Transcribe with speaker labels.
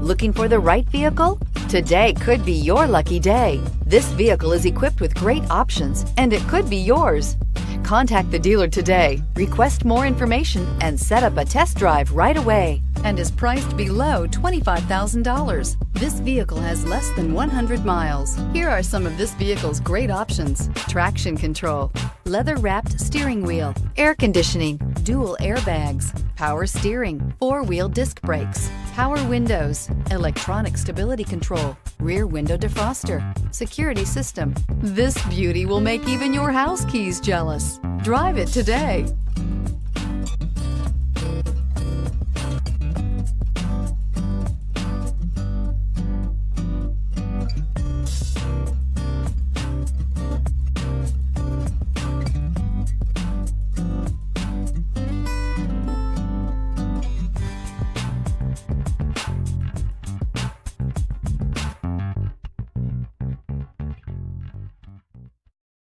Speaker 1: Looking for the right vehicle? Today could be your lucky day. This vehicle is equipped with great options and it could be yours. Contact the dealer today, request more information, and set up a test drive right away, and is priced below $25,000. This vehicle has less than 100 miles. Here are some of this vehicle's great options: traction control, leather-wrapped steering wheel, air conditioning, dual airbags, power steering, four-wheel disc brakes, power windows, electronic stability control, rear window defroster, security system. This beauty will make even your house keys jealous. Drive it today.